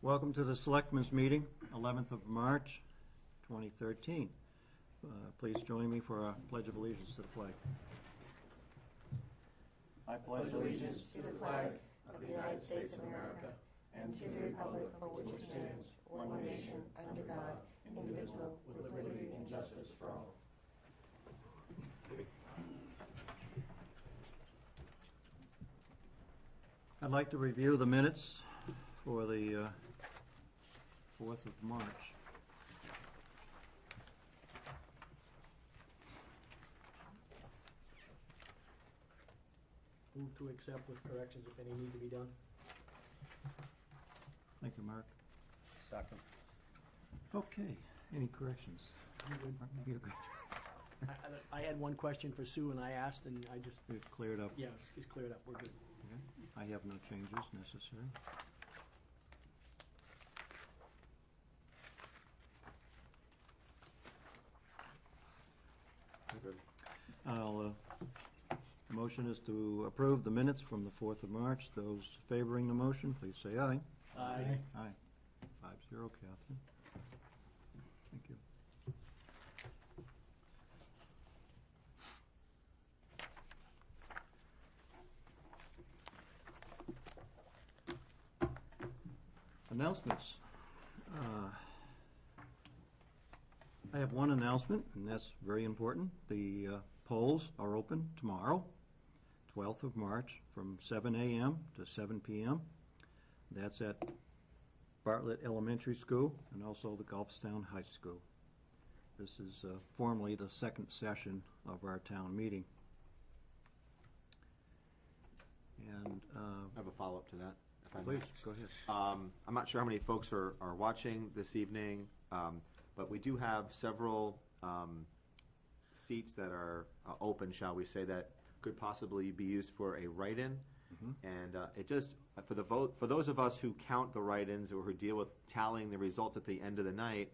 Welcome to the Selectmen's meeting, 11th of March, 2013. Please join me for a Pledge of Allegiance to the flag. I pledge allegiance to the flag of the United States of America and to the republic for which it stands, one nation, under God, indivisible, with liberty and justice for all. I'd like to review the minutes for the 4th of March. Move to accept with corrections if any need to be done. Thank you, Mark. Second. Okay, any corrections? You're good. I had one question for Sue, and I asked, and I just... It's cleared up. Yeah, it's cleared up. We're good. Okay. I have no changes necessary. Good. Motion is to approve the minutes from the 4th of March. Those favoring the motion, please say aye. Aye. Aye. 5-0, Catherine. Thank you. Announcements. I have one announcement, and that's very important. The polls are open tomorrow, 12th of March, from 7 a.m. to 7 p.m. That's at Bartlett Elementary School and also the Gulfstown High School. This is formally the second session of our town meeting. And I have a follow-up to that, if I may. Please, go ahead. I'm not sure how many folks are watching this evening, but we do have several seats that are open, shall we say, that could possibly be used for a write-in. Mm-hmm. And it just, for those of us who count the write-ins or who deal with tallying the results at the end of the night,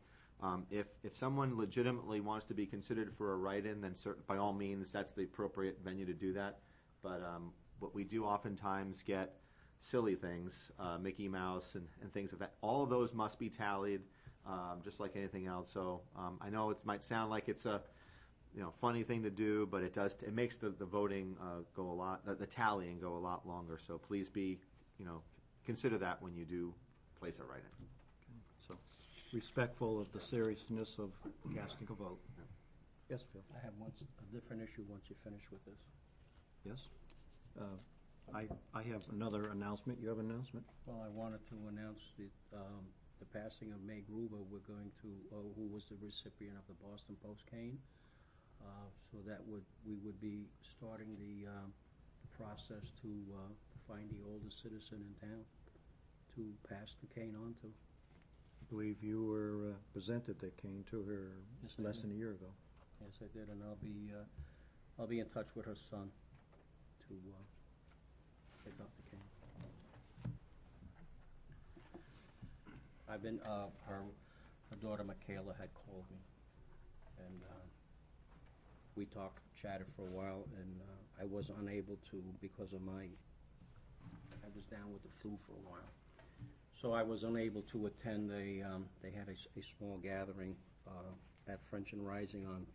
if someone legitimately wants to be considered for a write-in, then by all means, that's the appropriate venue to do that. But what we do oftentimes get silly things, Mickey Mouse and things of that. All of those must be tallied, just like anything else. So I know it might sound like it's a funny thing to do, but it makes the voting go a lot, the tallying go a lot longer. So please consider that when you do place a write-in. Okay. So respectful of the seriousness of casting a vote. Yeah. Yes, Phil. I have a different issue once you finish with this. Yes. I have another announcement. You have an announcement? Well, I wanted to announce the passing of May Gruber. We're going to, who was the recipient of the Boston Post cane. So that we would be starting the process to find the oldest citizen in town to pass the cane on to. I believe you were presented that cane to her less than a year ago. Yes, I did, and I'll be in touch with her son to pick up the cane. I've been her daughter Michaela had called me, and we chatted for a while, and I was unable to because of I was down with the flu for a while. So I was unable to attend they had a small gathering at French and Rising on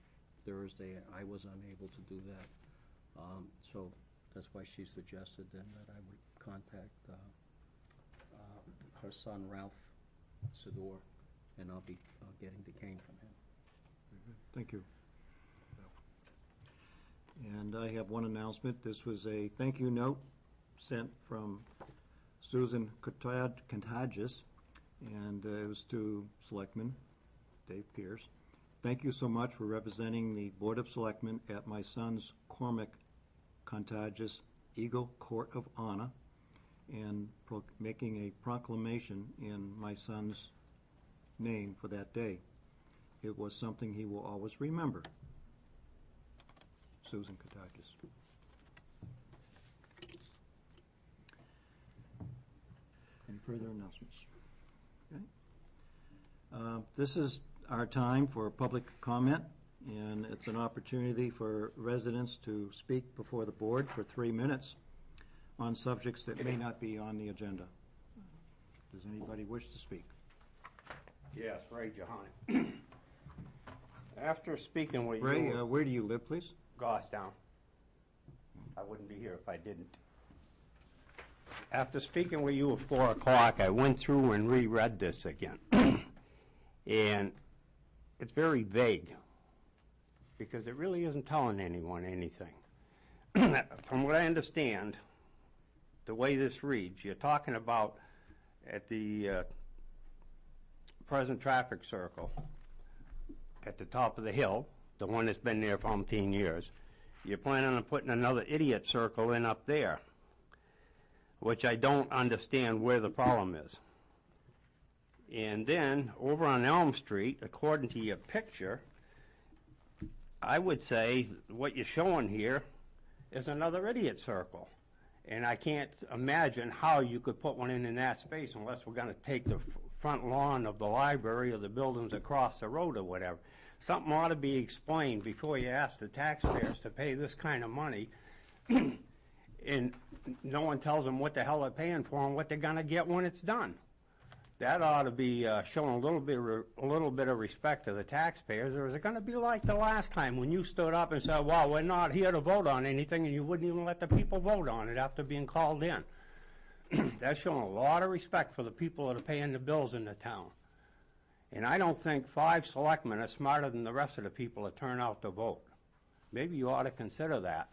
Thursday. I was unable to do that. So that's why she suggested then that I would contact her son, Ralph Sador, and I'll be getting the cane from him. Thank you. And I have one announcement. This was a thank you note sent from Susan Contagious, and it was to Selectman Dave Pierce. Thank you so much for representing the Board of Selectmen at my son's Cormac Contagious Eagle Court of Honor and making a proclamation in my son's name for that day. It was something he will always remember. Susan Katakis. Any further announcements? Okay. This is our time for public comment, and it's an opportunity for residents to speak before the board for 3 minutes on subjects that may not be on the agenda. Does anybody wish to speak? Yes, Ray Johanna. After speaking with Ray, you, where do you live, please? Goffstown, I wouldn't be here if I didn't. After speaking with you at 4 o'clock, I went through and reread this again. And it's very vague, because it really isn't telling anyone anything. From what I understand, the way this reads, you're talking about at the present traffic circle at the top of the hill, the one that's been there for umpteen years. You're planning on putting another idiot circle in up there, which I don't understand where the problem is. And then over on Elm Street, according to your picture, I would say what you're showing here is another idiot circle. And I can't imagine how you could put one in that space unless we're going to take the front lawn of the library or the buildings across the road or whatever. Something ought to be explained before you ask the taxpayers to pay this kind of money and no one tells them what the hell they're paying for and what they're going to get when it's done. That ought to be showing a little bit of respect to the taxpayers, or is it going to be like the last time when you stood up and said, well, we're not here to vote on anything, and you wouldn't even let the people vote on it after being called in? That's showing a lot of respect for the people that are paying the bills in the town. And I don't think 5 selectmen are smarter than the rest of the people that turn out to vote. Maybe you ought to consider that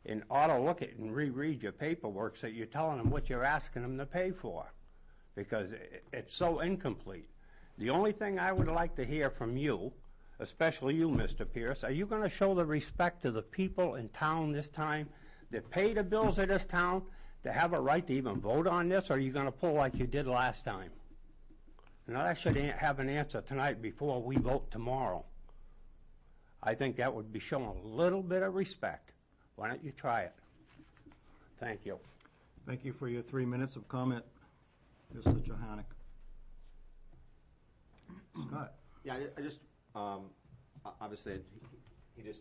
and ought to look at it and reread your paperwork so you're telling them what you're asking them to pay for, because it's so incomplete. The only thing I would like to hear from you, especially you, Mr. Pierce, are you going to show the respect to the people in town this time that pay the bills of this town to have a right to even vote on this, or are you going to pull like you did last time? Now, I should have an answer tonight before we vote tomorrow. I think that would be showing a little bit of respect. Why don't you try it? Thank you. Thank you for your 3 minutes of comment, Mr. Johannick. Scott? Yeah, I just, obviously, he just,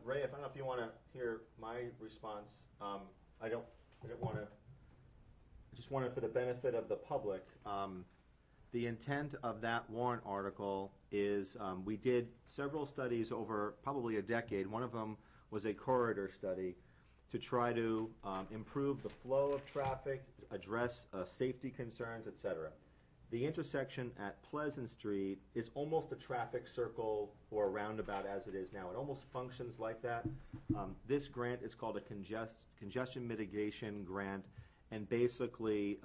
Ray, I don't know if you want to hear my response. I don't want to, I just wanted for the benefit of the public. The intent of that warrant article is we did several studies over probably a decade. One of them was a corridor study to try to improve the flow of traffic, address safety concerns, etc. The intersection at Pleasant Street is almost a traffic circle or a roundabout as it is now. It almost functions like that. This grant is called a congestion mitigation grant, and basically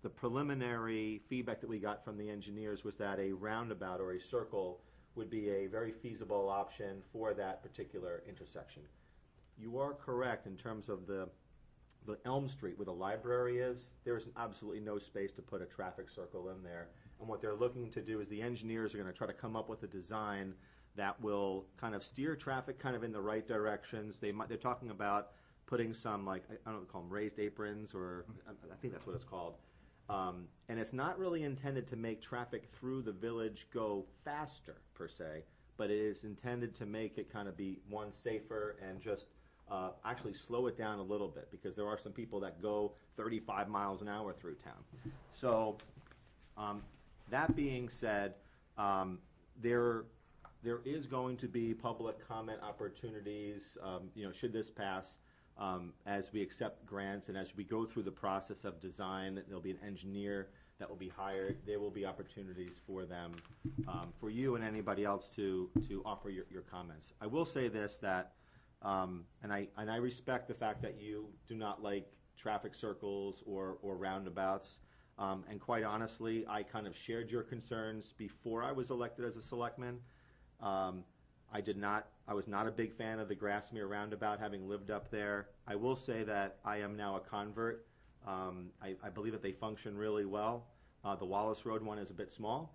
the preliminary feedback that we got from the engineers was that a roundabout or a circle would be a very feasible option for that particular intersection. You are correct in terms of the Elm Street where the library is. There is absolutely no space to put a traffic circle in there. And what they're looking to do is the engineers are going to try to come up with a design that will kind of steer traffic kind of in the right directions. They're talking about putting some, like, I don't know what they call them, raised aprons, or I think that's what it's called. And it's not really intended to make traffic through the village go faster, per se, but it is intended to make it kind of be, one, safer and just actually slow it down a little bit, because there are some people that go 35 miles an hour through town. So that being said, there is going to be public comment opportunities, should this pass, as we accept grants and as we go through the process of design. There'll be an engineer that will be hired. There will be opportunities for them, for you and anybody else to offer your comments. I will say this, that and I respect the fact that you do not like traffic circles or roundabouts. And quite honestly, I kind of shared your concerns before I was elected as a selectman. I was not a big fan of the Grassmere roundabout, having lived up there. I will say that I am now a convert. I believe that they function really well. The Wallace Road one is a bit small,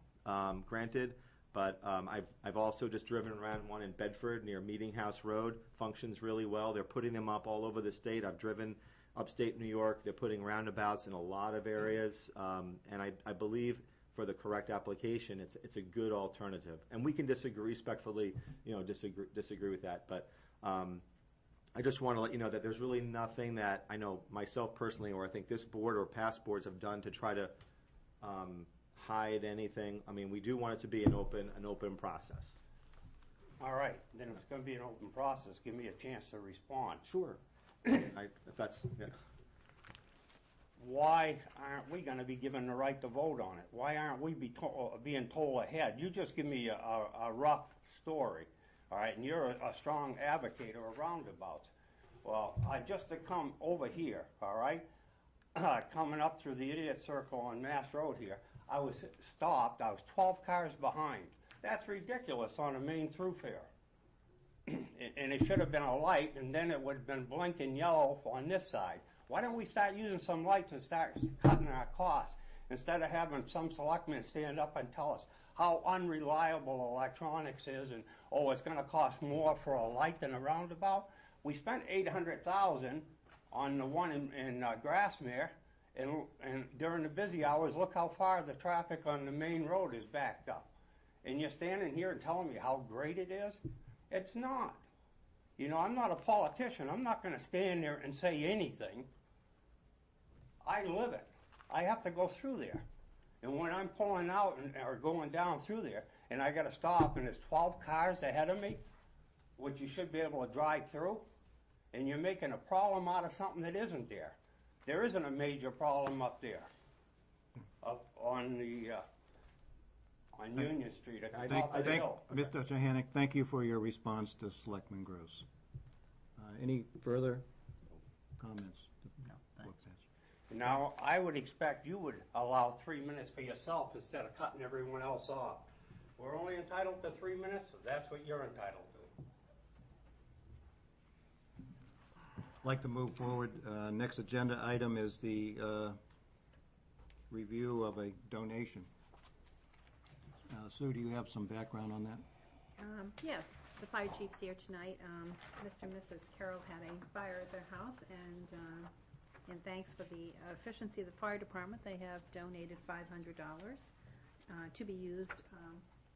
granted, but I've also just driven around one in Bedford near Meeting House Road. Functions really well. They're putting them up all over the state. I've driven upstate New York. They're putting roundabouts in a lot of areas, and I believe for the correct application, it's a good alternative. And we can disagree respectfully, disagree with that. But I just want to let you know that there's really nothing that I know myself personally, or I think this board or past boards have done to try to hide anything. I mean, we do want it to be an open process. All right, then if it's gonna be an open process, give me a chance to respond. Sure. If that's, yeah. Why aren't we gonna be given the right to vote on it? Why aren't we being told ahead? You just give me a rough story, all right, and you're a strong advocate of roundabouts. Well, I just to come over here, all right, coming up through the idiot circle on Mass Road here, I was stopped, I was 12 cars behind. That's ridiculous on a main thoroughfare. And it should have been a light, and then it would have been blinking yellow on this side. Why don't we start using some lights and start cutting our costs instead of having some selectmen stand up and tell us how unreliable electronics is and, oh, it's going to cost more for a light than a roundabout? We spent $800,000 on the one in Grassmere, and during the busy hours, look how far the traffic on the main road is backed up. And you're standing here and telling me how great it is? It's not. You know, I'm not a politician. I'm not going to stand there and say anything. I live it. I have to go through there. And when I'm pulling out or going down through there, and I got to stop, and there's 12 cars ahead of me, which you should be able to drive through, and you're making a problem out of something that isn't there. There isn't a major problem up there, up on the on Union Street at the top of the hill. Mr. Johannick, thank you for your response to Selectman Gross. Any further comments? No, thanks. Now, I would expect you would allow 3 minutes for yourself instead of cutting everyone else off. We're only entitled to 3 minutes, so that's what you're entitled to. I'd like to move forward. Next agenda item is the review of a donation. Sue, do you have some background on that? Yes, the fire chief's here tonight. Mr. and Mrs. Carroll had a fire at their house, and thanks for the efficiency of the fire department, they have donated $500 to be used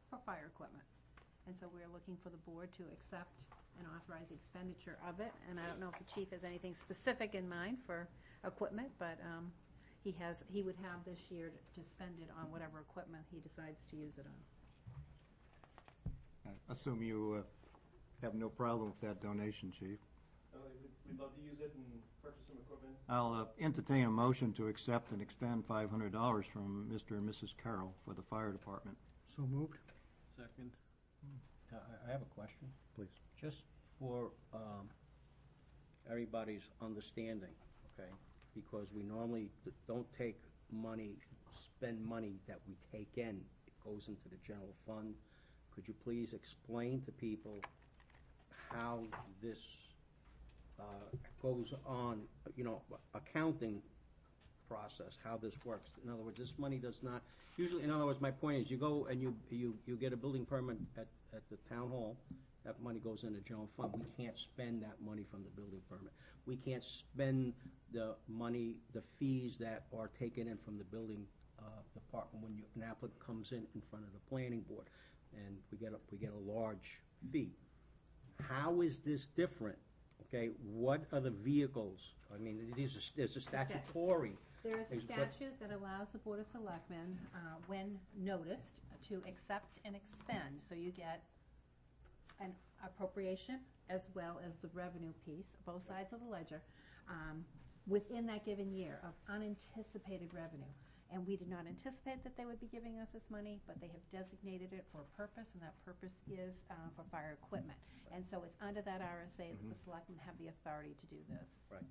for fire equipment. And so we're looking for the board to accept and authorize the expenditure of it. And I don't know if the chief has anything specific in mind for equipment, but he would have this year to spend it on whatever equipment he decides to use it on. I assume you have no problem with that donation, Chief. We'd love to use it and purchase some equipment. I'll entertain a motion to accept and expend $500 from Mr. and Mrs. Carroll for the fire department. So moved. Second. I have a question. Please. Just for everybody's understanding, okay? Because we normally don't take money, spend money that we take in. It goes into the general fund. Could you please explain to people how this goes on, you know, accounting process, how this works? In other words, this money does not, usually, in other words, my point is you go and you get a building permit at the town hall, that money goes in the general fund. We can't spend that money from the building permit. We can't spend the money, the fees that are taken in from the building department when an applicant comes in front of the planning board, and we get a large fee. How is this different? Okay, what are the vehicles? I mean, there's a statutory. There is a statute that allows the Board of Selectmen, when noticed, to accept and expend. So you get an appropriation as well as the revenue piece, both sides of the ledger, within that given year of unanticipated revenue. And we did not anticipate that they would be giving us this money, but they have designated it for a purpose, and that purpose is for fire equipment. And so it's under that RSA that the selectmen have the authority to do this. Right.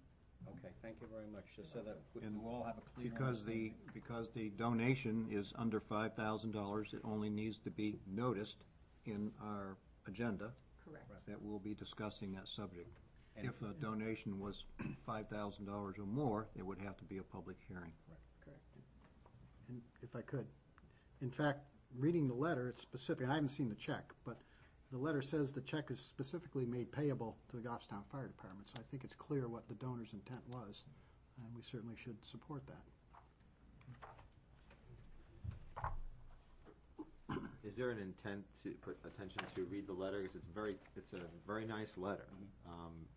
Okay, thank you very much, just so that we And all have a clear Because the donation is under $5,000, it only needs to be noticed in our agenda Correct. that we'll be discussing that subject. And- If a donation was $5,000 or more, it would have to be a public hearing. Correct. And if I could, in fact, reading the letter, it's specific, and I haven't seen the check, but the letter says the check is specifically made payable to the Goffstown Fire Department, so I think it's clear what the donor's intent was, and we certainly should support that. Is there an intent to put attention to read the letter? Because it's a very nice letter.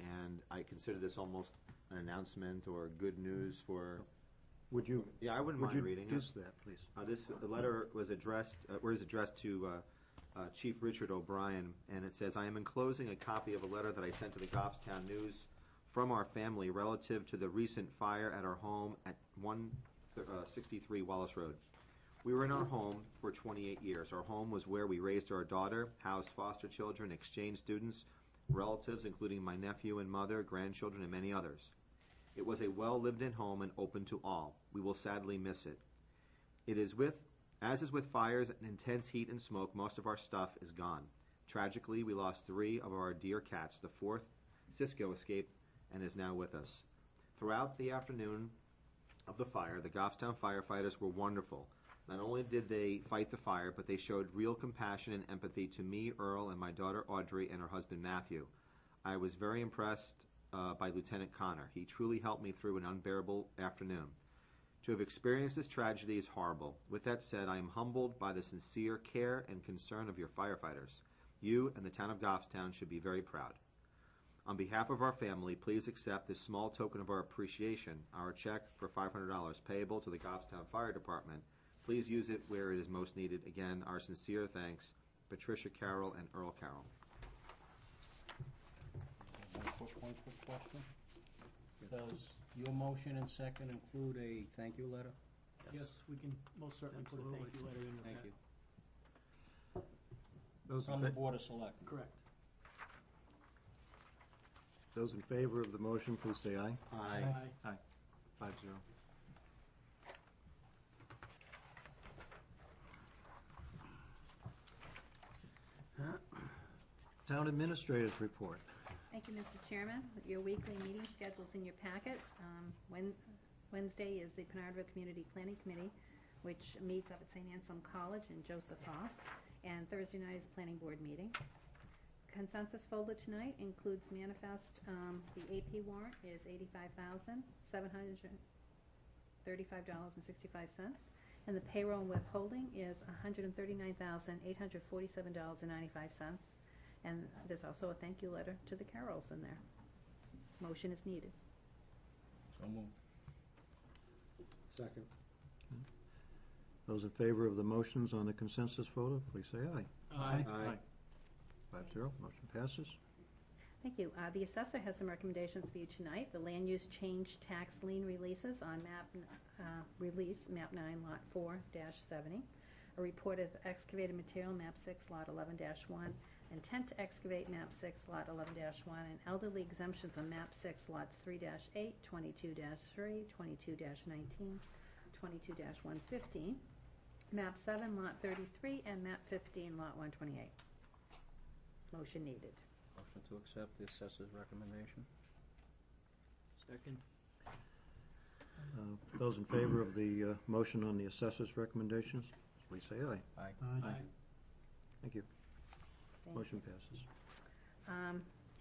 And I consider this almost an announcement or good news for Would you, Yeah, I wouldn't would mind you reading use it. that, please? The letter was addressed to Chief Richard O'Brien, and it says, "I am enclosing a copy of a letter that I sent to the Goffstown News from our family relative to the recent fire at our home at 163 Wallace Road. We were in our home for 28 years. Our home was where we raised our daughter, housed foster children, exchanged students, relatives, including my nephew and mother, grandchildren, and many others. It was a well-lived-in home and open to all. We will sadly miss it. As is with fires and intense heat and smoke, most of our stuff is gone. Tragically, we lost 3 of our dear cats. The 4th, Cisco, escaped and is now with us. Throughout the afternoon of the fire, the Goffstown firefighters were wonderful. Not only did they fight the fire, but they showed real compassion and empathy to me, Earl, and my daughter Audrey, and her husband Matthew. I was very impressed by Lieutenant Connor. He truly helped me through an unbearable afternoon. To have experienced this tragedy is horrible. With that said, I am humbled by the sincere care and concern of your firefighters. You and the town of Goffstown should be very proud. On behalf of our family, please accept this small token of our appreciation, our check for $500 payable to the Goffstown Fire Department. Please use it where it is most needed. Again, our sincere thanks, Patricia Carroll and Earl Carroll." One quick question. Does your motion and second include a thank you letter? Yes, we can most certainly put a thank you letter in with Thank that. you. Those in From the fa- Board of Selectmen. Correct. Those in favor of the motion, please say aye. Aye. 5-0. Town Administrator's Report. Thank you, Mr. Chairman. Your weekly meeting schedule's in your packet. Wednesday is the Penardville Community Planning Committee, which meets up at St. Anselm College in Joseph Hall, and Thursday night is Planning Board meeting. Consensus folder tonight includes manifest. The AP warrant is $85,735.65, and the payroll and withholding is $139,847.95. And there's also a thank you letter to the Carrolls in there. Motion is needed. So moved. Second. Those in favor of the motions on the consensus folder, please say aye. Aye. 5-0, motion passes. Thank you. The assessor has some recommendations for you tonight. The land use change tax lien releases on map 9, lot 4-70. A report of excavated material, map 6, lot 11-1. Intent to excavate map 6, lot 11-1, and elderly exemptions on map 6, lots 3-8, 22-3, 22-19, 22-115, map 7, lot 33, and map 15, lot 128. Motion needed. Motion to accept the assessor's recommendation. Second. Those in favor of the motion on the assessor's recommendations, please say aye. Aye. Thank you. Thank Motion passes.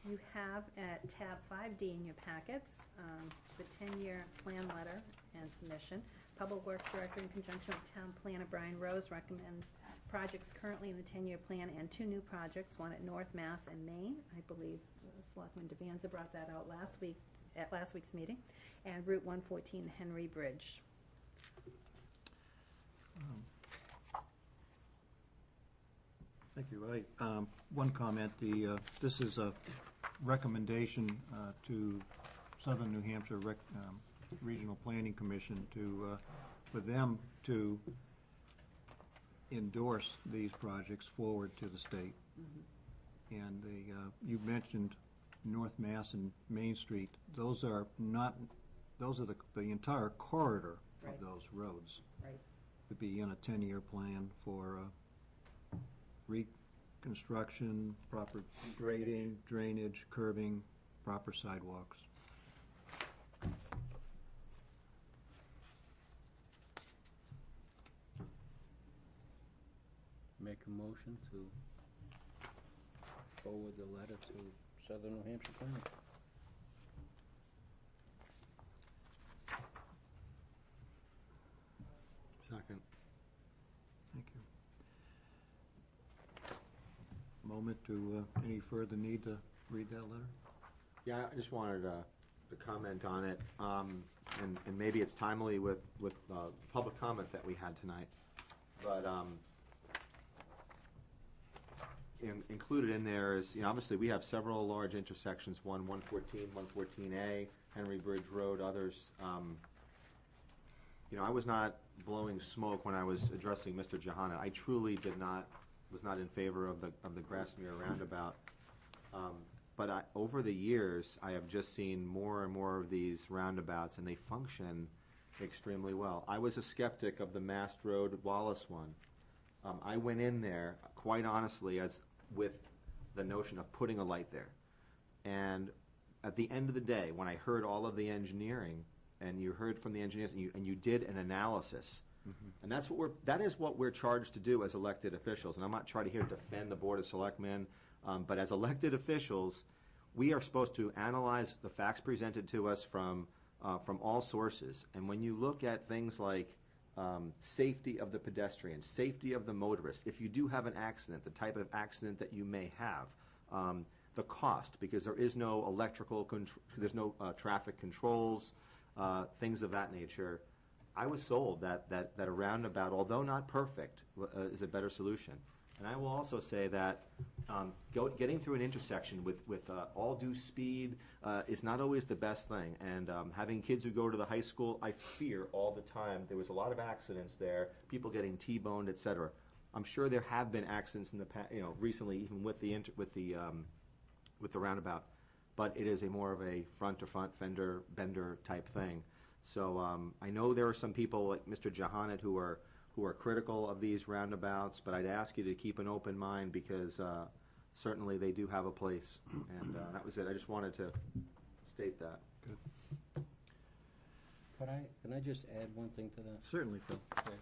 You have at tab 5D in your packets, the 10-year plan letter and submission. Public Works Director, in conjunction with Town Planner Brian Rose, recommends projects currently in the 10-year plan and 2 new projects, one at North Mass and Maine. I believe Selectman Devanza brought that out last week at last week's meeting, and Route 114 Henry Bridge. Thank you. One comment, this is a recommendation to Southern New Hampshire Regional Planning Commission for them to endorse these projects forward to the state. Mm-hmm. And you mentioned North Mass and Main Street. Those are the entire corridor Right. of those roads. Right. Would be in a 10-year plan for reconstruction, proper grading, drainage, curbing, proper sidewalks. Make a motion to forward the letter to Southern New Hampshire Planning. Second. Thank you. Moment to any further need to read that letter? Yeah, I just wanted to comment on it, and maybe it's timely with public comment that we had tonight. But included in there is, obviously we have several large intersections, 114, 114A, Henry Bridge Road, others. I was not blowing smoke when I was addressing Mr. Johanna. I truly was not in favor of the Grassmere roundabout. But over the years, I have just seen more and more of these roundabouts, and they function extremely well. I was a skeptic of the Mast Road Wallace one. I went in there, quite honestly, with the notion of putting a light there. And at the end of the day, when I heard all of the engineering, and you heard from the engineers, and you did an analysis, and that is what we're charged to do as elected officials. And I'm not trying to here defend the Board of Selectmen, but as elected officials, we are supposed to analyze the facts presented to us from all sources. And when you look at things like safety of the pedestrian, safety of the motorist, if you do have an accident, the type of accident that you may have, the cost, because there is no there's no traffic controls, things of that nature. I was sold that a roundabout, although not perfect, is a better solution. And I will also say that getting through an intersection with all due speed is not always the best thing. And having kids who go to the high school, I fear all the time. There was a lot of accidents there, people getting T-boned, etc. I'm sure there have been accidents in the past, recently, even with the roundabout. But it is more of a front-to-front fender bender type thing. So I know there are some people like Mr. Johannet who are critical of these roundabouts, but I'd ask you to keep an open mind because certainly they do have a place. And that was it. I just wanted to state that. Good. Can I just add one thing to that? Certainly, Phil. Okay.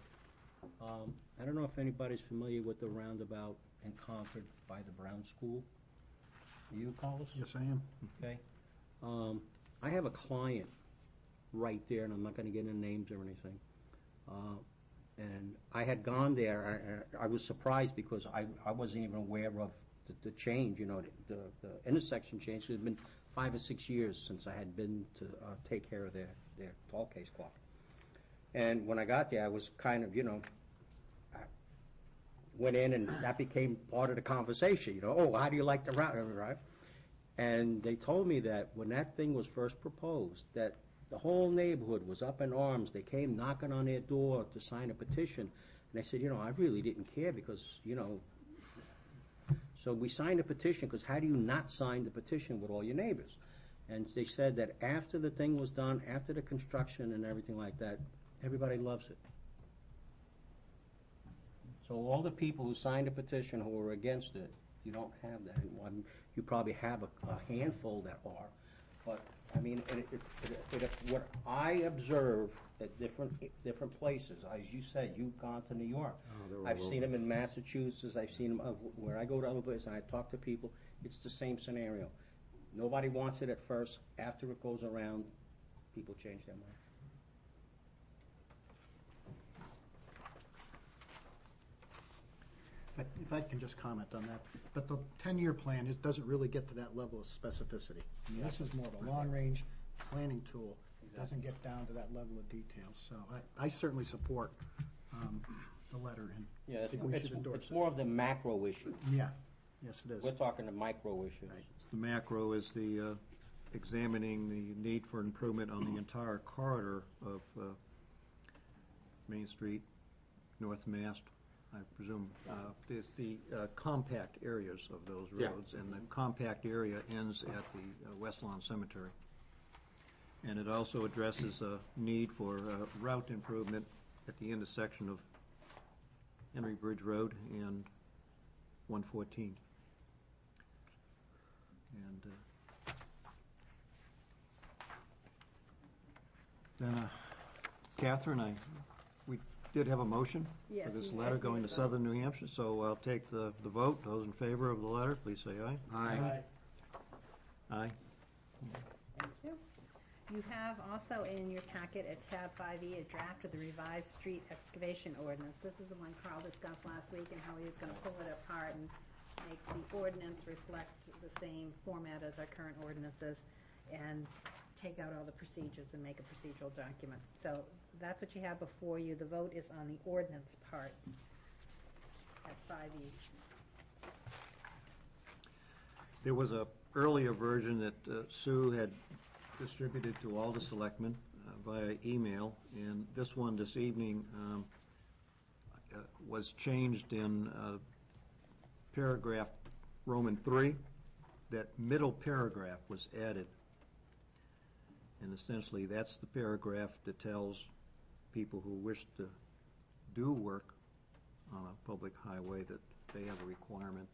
I don't know if anybody's familiar with the roundabout in Concord by the Brown School. Are you, Carlos? Yes, I am. Okay. I have a client right there, and I'm not going to get into names or anything. And I had gone there. I was surprised because I wasn't even aware of the change, the intersection change. It had been 5 or 6 years since I had been to take care of their tall case clock. And when I got there, I was kind of, I went in and that became part of the conversation, oh, how do you like the route, right? And they told me that when that thing was first proposed, that the whole neighborhood was up in arms. They came knocking on their door to sign a petition. And I said, I really didn't care because, so we signed a petition because how do you not sign the petition with all your neighbors? And they said that after the thing was done, after the construction and everything like that, everybody loves it. So all the people who signed a petition who were against it, you don't have that anymore. You probably have a handful that are. But I mean, what I observe at different places, as you said, you've gone to New York. I've seen them in Massachusetts. I've seen them where I go to other places and I talk to people. It's the same scenario. Nobody wants it at first. After it goes around, people change their mind. If I can just comment on that, but the 10-year plan, it doesn't really get to that level of specificity. I mean, this is more of a long-range planning tool. It doesn't get down to that level of detail. So I certainly support the letter, and yeah, I think we should endorse it. It's more of the macro issue. Yeah, yes it is. We're talking the micro issues. Right. The macro is the examining the need for improvement on the entire corridor of Main Street, North Mast. I presume it's the compact areas of those roads, and the compact area ends at the West Lawn Cemetery. And it also addresses a need for route improvement at the intersection of Henry Bridge Road and 114. And then, Catherine, we did have a motion Yes, for this you letter guys going need to to vote. Southern New Hampshire, so I'll take the vote. Those in favor of the letter, please say aye. Aye. Aye. Thank you. You have also in your packet at tab 5E a draft of the revised street excavation ordinance. This is the one Carl discussed last week and how he was going to pull it apart and make the ordinance reflect the same format as our current ordinances. And take out all the procedures and make a procedural document. So that's what you have before you. The vote is on the ordinance part at 5E. There was a earlier version that Sue had distributed to all the selectmen via email, and this one this evening was changed in paragraph Roman 3. That middle paragraph was added. And essentially, that's the paragraph that tells people who wish to do work on a public highway that they have a requirement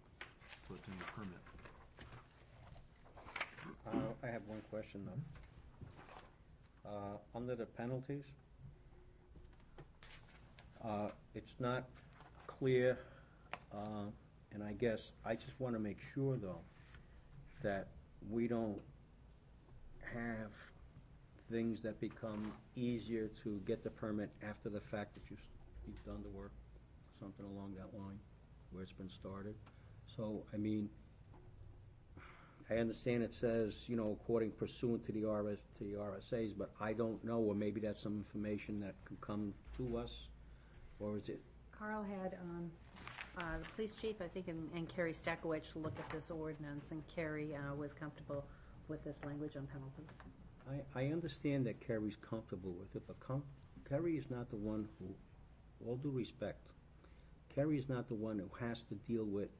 to obtain a permit. I have one question, though. Under the penalties, it's not clear, and I guess I just want to make sure, though, that we don't have things that become easier to get the permit after the fact that you've done the work, something along that line, where it's been started. So, I mean, I understand it says, according pursuant to the RSAs, but I don't know, or maybe that's some information that could come to us, or is it? Carl had the police chief, I think, and Kerry Stakowicz look at this ordinance, and Kerry was comfortable with this language on penalties. I understand that Kerry's comfortable with it, but Kerry is not the one who, all due respect, Kerry is not the one who has to deal with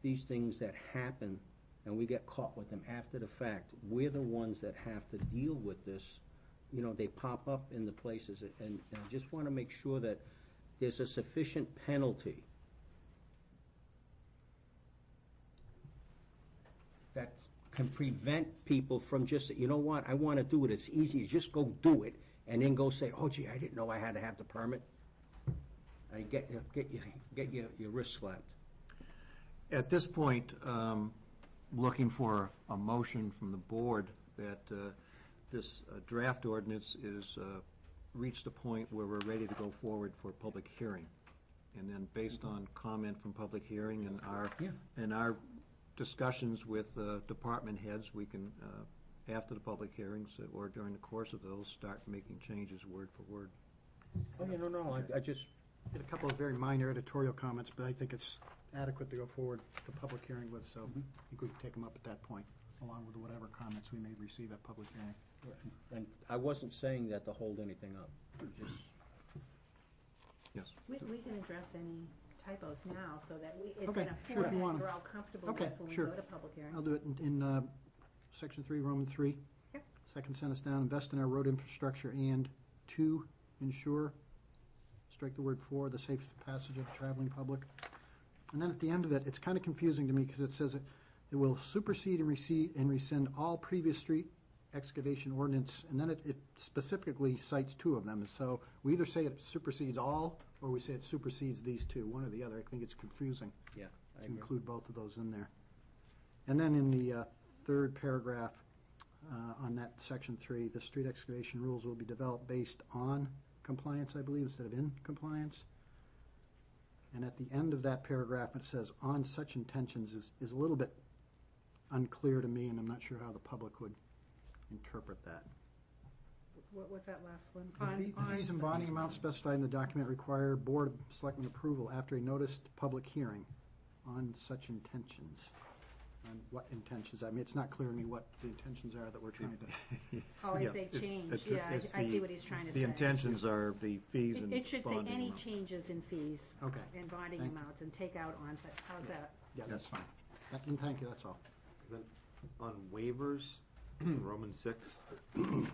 these things that happen and we get caught with them after the fact. We're the ones that have to deal with this. They pop up in the places, and I just want to make sure that there's a sufficient penalty that can prevent people from just, you know what, I want to do it, it's easy, just go do it, and then go say, oh gee, I didn't know I had to have the permit. I get your wrist slapped. At this point, looking for a motion from the board that this draft ordinance is reached a point where we're ready to go forward for public hearing. And then based on comment from public hearing and our discussions with department heads, we can, after the public hearings or during the course of those, start making changes word for word. Oh, yeah, no, I just... Did a couple of very minor editorial comments, but I think it's adequate to go forward to public hearing with, so I think we can take them up at that point, along with whatever comments we may receive at public hearing. And I wasn't saying that to hold anything up. Just... Yes. We can address any typos now, so that it's Okay, in a sure, if you format want. we're all comfortable Okay, with when sure. we go to public hearing. I'll do it in Section 3, Roman 3. Yep. Second sentence down, invest in our road infrastructure and to ensure, strike the word for, the safe passage of the traveling public. And then at the end of it, it's kind of confusing to me because it says it will supersede and rescind all previous street excavation ordinance, and then it specifically cites two of them. So we either say it supersedes all, or we say it supersedes these two, one or the other. I think it's confusing Yeah, I to agree. include both of those in there. And then in the third paragraph on that section 3, the street excavation rules will be developed based on compliance, I believe, instead of in compliance. And at the end of that paragraph, it says on such intentions is a little bit unclear to me, and I'm not sure how the public would interpret that. What was that last one? The fees and bonding amounts specified in the document require Board of Selectmen approval after a noticed public hearing on such intentions. On what intentions? I mean, it's not clear to me what the intentions are that we're trying to... Oh, if they change, yeah, I see what he's trying to say. The intentions are the fees and It should say bonding any amounts. changes in fees Okay. and bonding Thank you. amounts, and take out onset. How's that? Yeah, that's fine. And thank you, that's all. Then on waivers, Roman 6, I mean,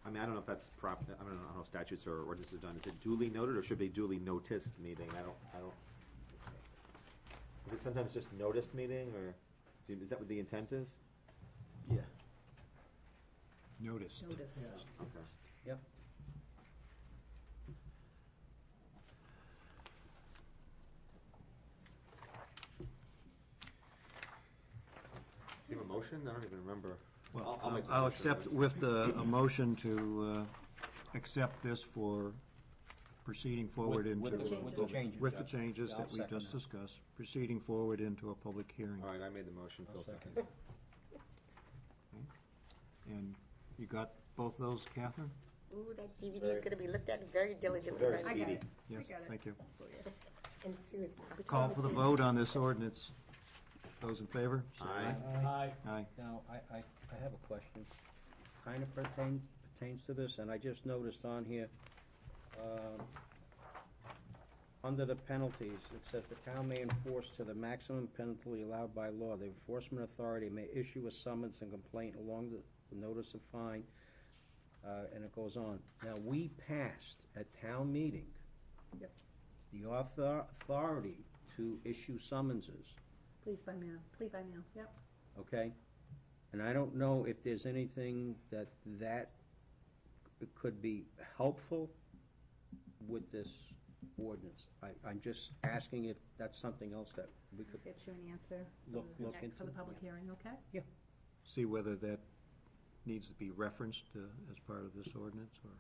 I don't know if that's I don't know how statutes or ordinances done. Is it duly noted or should be duly noticed meeting? I don't. Is it sometimes just noticed meeting, or is that what the intent is? Yeah. Noticed. Notice. Okay. Yep. Do you have a motion? I don't even remember. Well, I'll make the I'll motion. accept with a motion to accept this for proceeding forward into... With the changes. With the Jeff. changes Yeah, that I'll we second just that. discussed, proceeding forward into a public hearing. All right, I made the motion. Phil I'll second. seconded. And you got both those, Catherine? Ooh, that DVD is gonna be looked at very diligently. Very by I me. got speedy. it. Yes, got it. thank you. And Sue's. Call for the vote on this ordinance. Those in favor? say Aye. Aye. Aye. Now, I have a question. Kind of pertains to this, and I just noticed on here, under the penalties, it says the town may enforce to the maximum penalty allowed by law. The enforcement authority may issue a summons and complaint along the notice of fine, and it goes on. Now, we passed at town meeting Yep. the authority to issue summonses, Please by mail, yep. okay? And I don't know if there's anything that could be helpful with this ordinance. I'm just asking if that's something else that we could Get you an answer look for into. the public hearing, okay? See whether that needs to be referenced as part of this ordinance, or?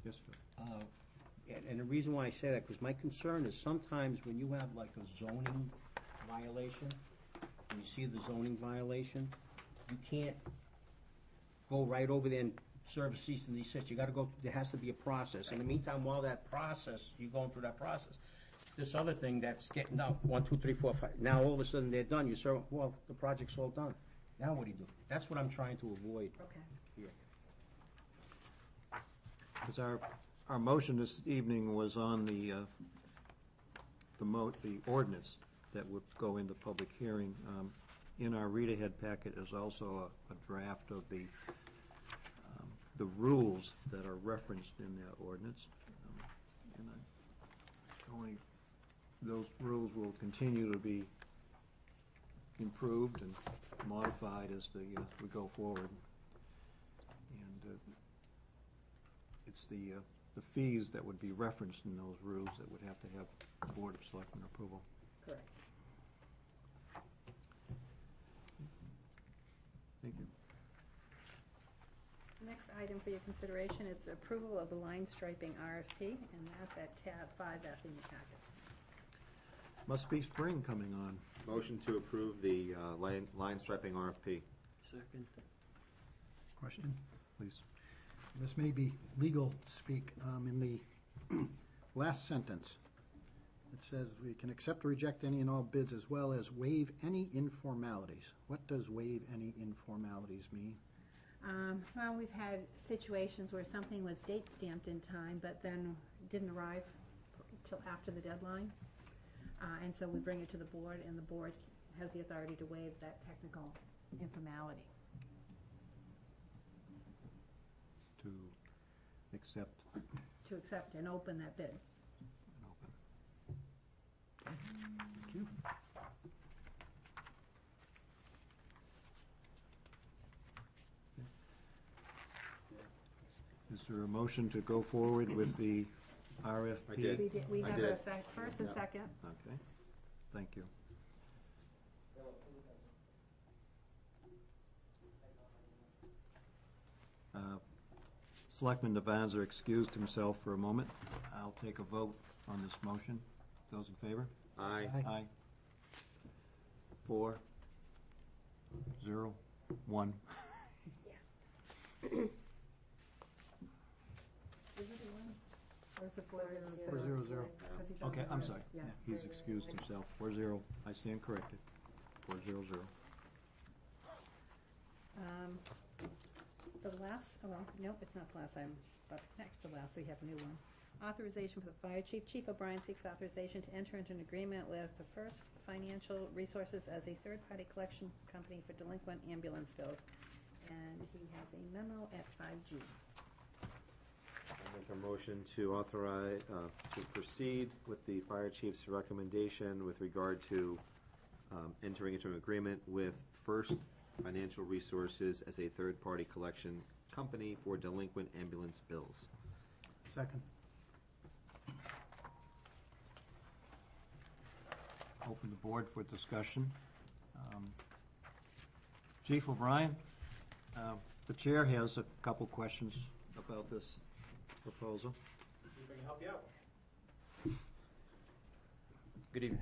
Yes, Phil. And the reason why I say that, because my concern is sometimes when you have like a zoning violation, and you see the zoning violation, you can't go right over there and serve a cease and desist. You gotta go, there has to be a process. In the meantime, while that process, you're going through that process, this other thing that's getting out, 1, 2, 3, 4, 5, now all of a sudden they're done, you serve, well, the project's all done. Now what do you do? That's what I'm trying to avoid Okay. here. Because our motion this evening was on the ordinance that would go into public hearing. In our read-ahead packet is also a draft of the rules that are referenced in that ordinance. Those rules will continue to be improved and modified as we go forward. And it's the fees that would be referenced in those rules that would have to have Board of Selectmen approval. Correct. Thank you. The next item for your consideration is the approval of the line striping RFP, and that's at tab 5F in your packets. Must be spring coming on. Motion to approve the line striping RFP. Second. Question? Please. This may be legal speak. In the last sentence, it says we can accept or reject any and all bids as well as waive any informalities. What does waive any informalities mean? Well, we've had situations where something was date stamped in time, but then didn't arrive till after the deadline. And so we bring it to the board, and the board has the authority to waive that technical informality. To accept To accept and open that bid. and open. Thank you. Is there a motion to go forward with the RFP? I did. We I have did. a first and Yeah. second. Okay, thank you. Selectman Devanza excused himself for a moment. I'll take a vote on this motion. Those in favor? Aye. Aye. 4, 0, 1. Or is it 400? 400. Okay, I'm sorry. Yeah. He's excused himself. 4-0. I stand corrected. 4-0-0. The last, well, nope, it's not the last item, but next to last, we have a new one. Authorization for the fire chief. Chief O'Brien seeks authorization to enter into an agreement with the First Financial Resources as a third-party collection company for delinquent ambulance bills. And he has a memo at 5G. I make a motion to authorize, to proceed with the fire chief's recommendation with regard to entering into an agreement with First Financial Resources as a third-party collection company for delinquent ambulance bills. Second. Open the board for discussion. Chief O'Brien, the chair has a couple questions about this proposal. if I can help you out. Good evening.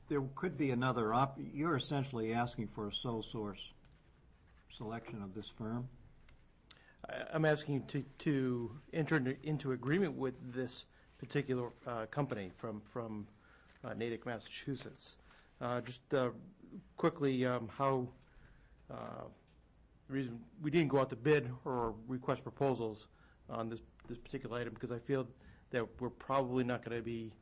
There could be another you're essentially asking for a sole source selection of this firm. I'm asking you to enter into agreement with this particular company from Natick, Massachusetts. Just quickly, how the reason we didn't go out to bid or request proposals on this particular item, because I feel that we're probably not going to be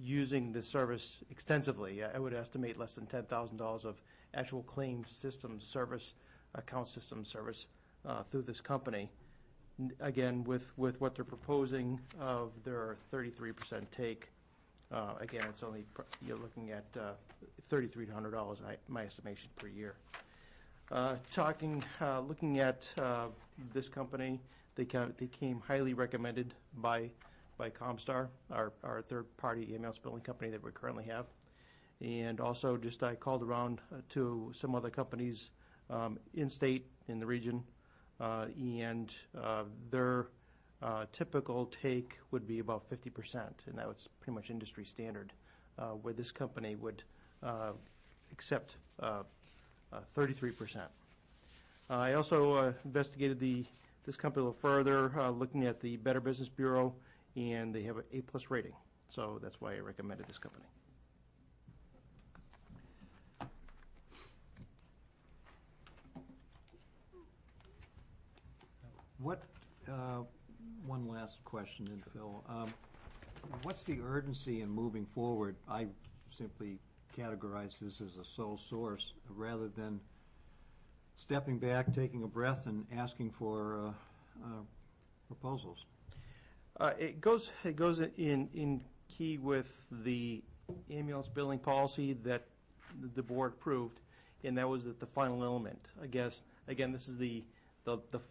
using this service extensively. I would estimate less than $10,000 of actual claims system service, account system service through this company. Again, with what they're proposing of their 33% take, again, it's only you're looking at $3,300, my estimation, per year. Looking at this company, they came highly recommended by Comstar, our third-party email billing company that we currently have. And also, I called around to some other companies in-state, in the region, and their typical take would be about 50%, and that was pretty much industry standard, where this company would accept 33%. I also investigated this company a little further, looking at the Better Business Bureau, and they have an A+ rating. So that's why I recommended this company. One last question, then, Phil. What's the urgency in moving forward? I simply categorize this as a sole source rather than stepping back, taking a breath, and asking for proposals. It goes in key with the ambulance billing policy that the board approved, and that was the final element. I guess, again, this is the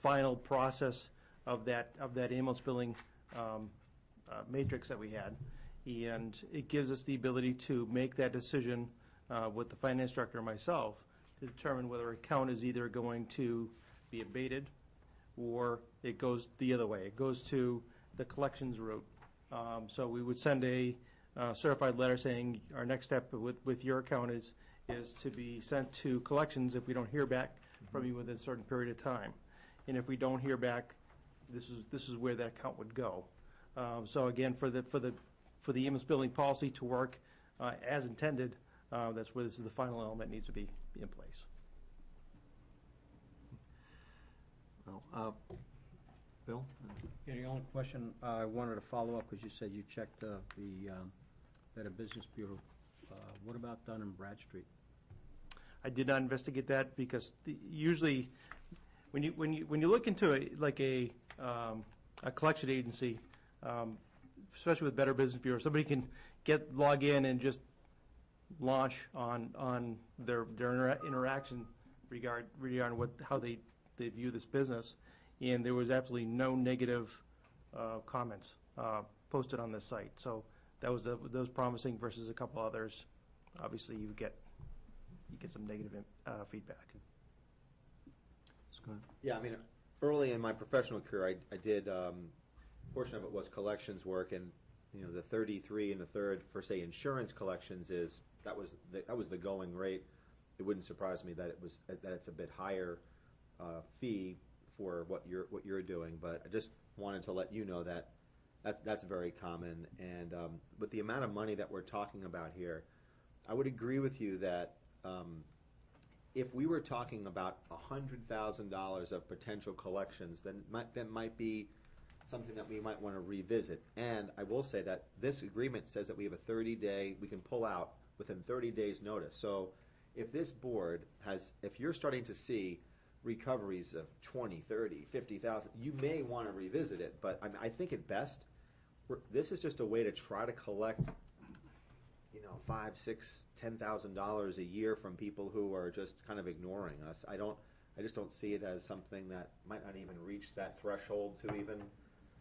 final process of that ambulance billing matrix that we had, and it gives us the ability to make that decision with the finance director and myself to determine whether an account is either going to be abated or it goes the other way. It goes to the collections route. So we would send a certified letter saying our next step with your account is to be sent to collections if we don't hear back from you within a certain period of time. And if we don't hear back, this is where that account would go. So again, for the ambulance billing policy to work as intended, that's where this is the final element needs to be in place. Well, Bill? Yeah, the only question I wanted to follow up, because you said you checked the Better Business Bureau. What about Dun and Bradstreet? I did not investigate that because usually when you look into a collection agency, especially with Better Business Bureau, somebody can log in and just launch on their interaction regarding how they view this business, and there was absolutely no negative comments posted on this site. So that was promising versus a couple others. Obviously, you get some negative feedback. Scott? Yeah, I mean, early in my professional career, I did, portion of it was collections work, and the 33 and a third for, say, insurance collections that was the going rate. It wouldn't surprise me that it's a bit higher fee for what you're doing, but I just wanted to let you know that's very common. And with the amount of money that we're talking about here, I would agree with you that if we were talking about $100,000 of potential collections, then that might be something that we might want to revisit. And I will say that this agreement says that we have a 30-day, we can pull out within 30 days notice. So if this board if you're starting to see recoveries of 20, 30, 50,000, you may want to revisit it. But I think at best, this is just a way to try to collect, $5,000, $6,000, $10,000 a year from people who are just kind of ignoring us. I just don't see it as something that might not even reach that threshold to even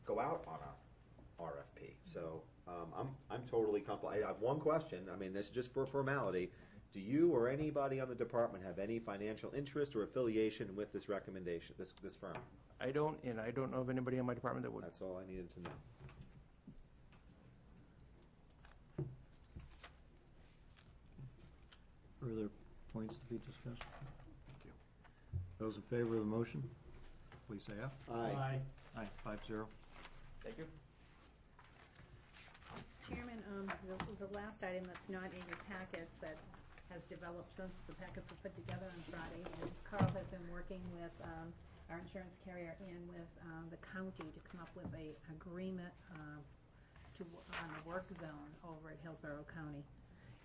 go out on a RFP. So I'm totally comfortable. I have one question. I mean, this is just for formality. Do you or anybody on the department have any financial interest or affiliation with this recommendation, this firm? I don't, and I don't know of anybody in my department that would. That's all I needed to know. Further points to be discussed? Thank you. Those in favor of the motion, please say aye. Aye, 5-0. Thank you. Mr. Chairman, the last item that's not in your packets that has developed since the packets were put together on Friday, and Carl has been working with our insurance carrier and with the county to come up with a agreement on the work zone over at Hillsborough County.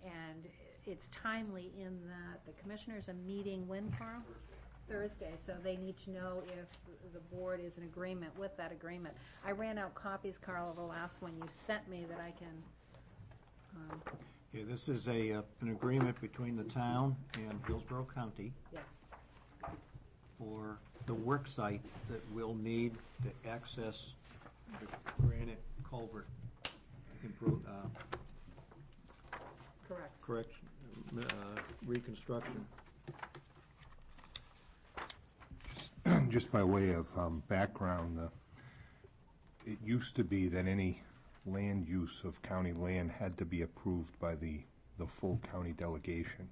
And it's timely in that the commissioners are meeting when, Carl? Thursday, so they need to know if the board is in agreement with that agreement. I ran out copies, Carl, of the last one you sent me that I can... Okay, this is an agreement between the town and Hillsborough County Yes. for the work site that we'll need to access the granite culvert Correct. reconstruction. Just by way of background, it used to be that any land use of county land had to be approved by the full county delegation.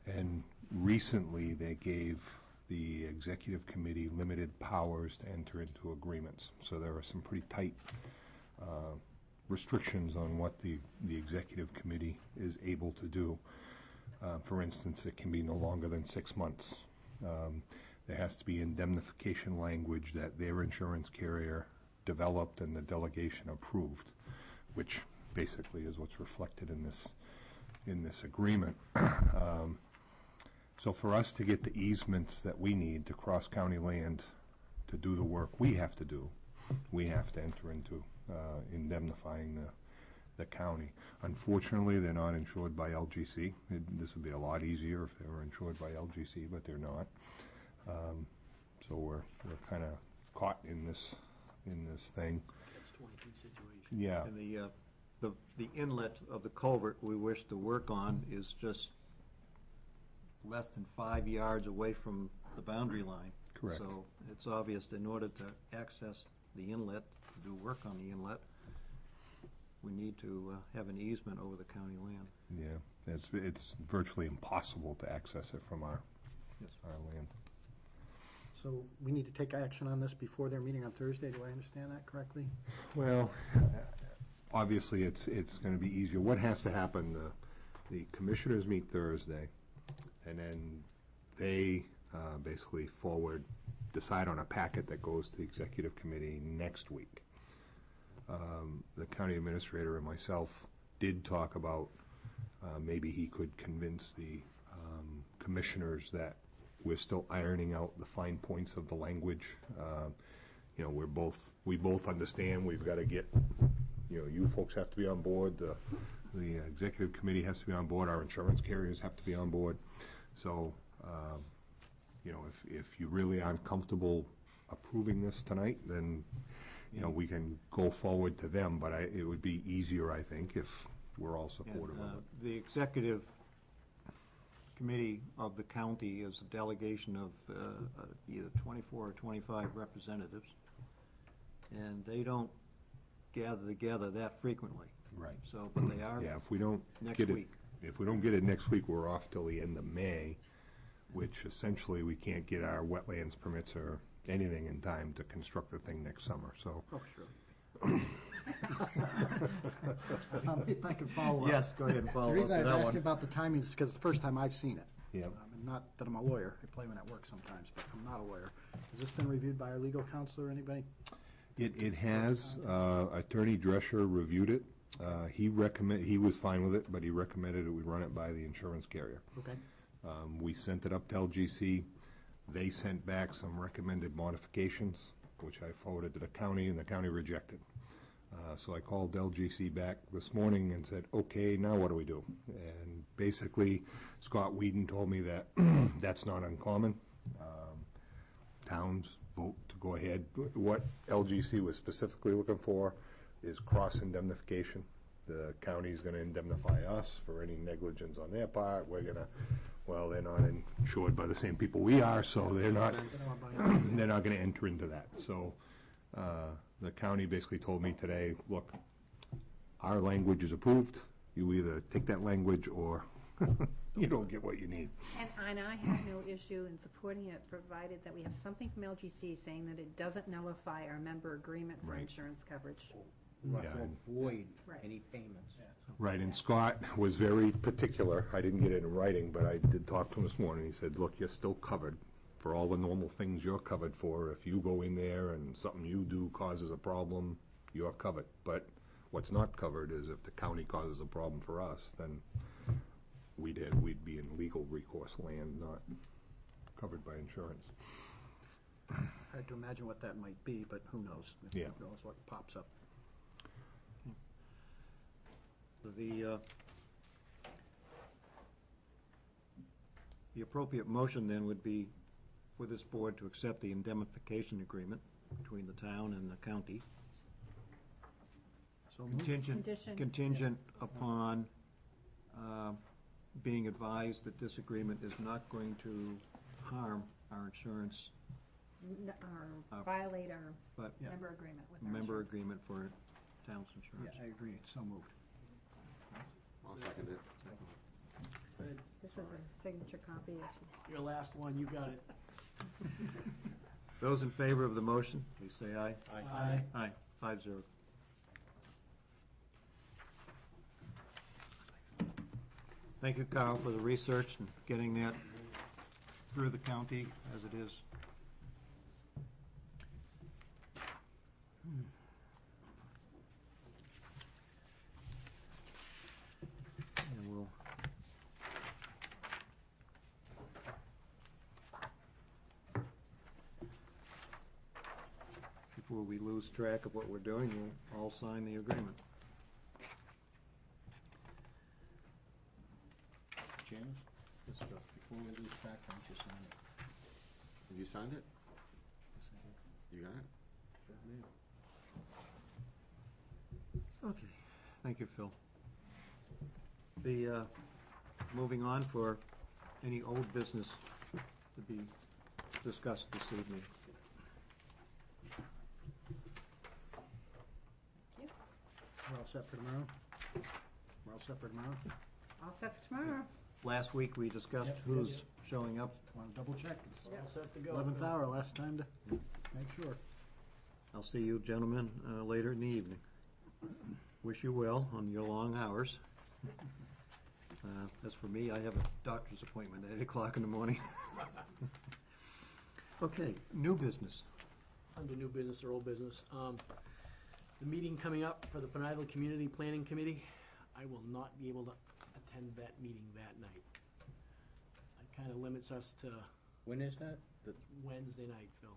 And recently, they gave the executive committee limited powers to enter into agreements. So there are some pretty tight restrictions on what the executive committee is able to do. For instance, it can be no longer than 6 months. There has to be indemnification language that their insurance carrier developed and the delegation approved, which basically is what's reflected in this agreement. So for us to get the easements that we need to cross county land to do the work we have to do, we have to enter into indemnifying the county. Unfortunately, they're not insured by LGC. This would be a lot easier if they were insured by LGC, but they're not. So we're kind of caught in this thing. Catch-22 situation. Yeah. And the inlet of the culvert we wish to work on is just less than 5 yards away from the boundary line. Correct. So it's obvious that in order to access the inlet, to do work on the inlet, we need to have an easement over the county land. Yeah, it's virtually impossible to access it from our land. So we need to take action on this before their meeting on Thursday, do I understand that correctly? Well, obviously, it's going to be easier. What has to happen, the commissioners meet Thursday, and then they basically decide on a packet that goes to the executive committee next week. The county administrator and myself did talk about maybe he could convince the commissioners that we're still ironing out the fine points of the language. We both understand we've got to get, you folks have to be on board, the executive committee has to be on board, our insurance carriers have to be on board. So, if you really aren't comfortable approving this tonight, then, we can go forward to them, but it would be easier, I think, if we're all supportive of it. The executive committee of the county is a delegation of either 24 or 25 representatives, and they don't gather together that frequently. Right. So, but they are. Yeah, if we don't next get week. If we don't get it next week, we're off till the end of May, which essentially we can't get our wetlands permits or anything in time to construct the thing next summer. So. Oh, sure. If I could follow up. Yes, go ahead and follow up. The reason I was with that asking one. about the timing is because it's the first time I've seen it. Yeah. And not that I'm a lawyer, I play one at work sometimes, but I'm not a lawyer. Has this been reviewed by our legal counsel or anybody? It has. Attorney Drescher reviewed it. He was fine with it, but he recommended that we run it by the insurance carrier. Okay. We sent it up to LGC. They sent back some recommended modifications, which I forwarded to the county, and the county rejected. So I called LGC back this morning and said, okay, now what do we do? And basically, Scott Whedon told me that that's not uncommon. Towns vote to go ahead. What LGC was specifically looking for is cross indemnification. the county's gonna indemnify us for any negligence on their part, we're gonna, well, they're not insured by the same people we are, so they're not, they're not gonna enter into that. So, the county basically told me today, look, our language is approved, you either take that language or you don't get what you need. And I have no issue in supporting it, provided that we have something from LGC saying that it doesn't nullify our member agreement for Right. insurance coverage. Right, Yeah, or and- void Right. any payments. Right, and Scott was very particular, I didn't get it in writing, but I did talk to him this morning, he said, look, you're still covered for all the normal things you're covered for. If you go in there and something you do causes a problem, you're covered. But what's not covered is if the county causes a problem for us, then we'd be in legal recourse land, not covered by insurance. Hard to imagine what that might be, but who knows? Yeah. Who knows what pops up. The appropriate motion then would be for this board to accept the indemnification agreement between the town and the county. So moved. Contingent upon being advised that this agreement is not going to harm our insurance, Or violate our but member agreement with our member insurance. agreement for town's Yeah, insurance. I agree, it's so moved. I'll second it. This is a signature copy of Your last one, you got it. Those in favor of the motion, please say aye. Aye. Aye, 5-0. Thank you, Carl, for the research and getting that through the county as it is. And we'll before we lose track of what we're doing, we'll all sign the agreement. James, before we lose track, why don't you sign it? Have you signed it? You got it? Okay, thank you, Phil. Moving on for any old business to be discussed this evening. We're all set for tomorrow? We're all set for tomorrow? all set for tomorrow. Last week, we discussed Yep. who's showing up. Want to double check? It's All set to go. 11th hour, last time to make sure. I'll see you gentlemen later in the evening. Wish you well on your long hours. As for me, I have a doctor's appointment at 8 o'clock in the morning. Okay, new business. Under new business or old business. The meeting coming up for the Penidel Community Planning Committee, I will not be able to attend that meeting that night. It kind of limits us to When is that? Wednesday night, Phil.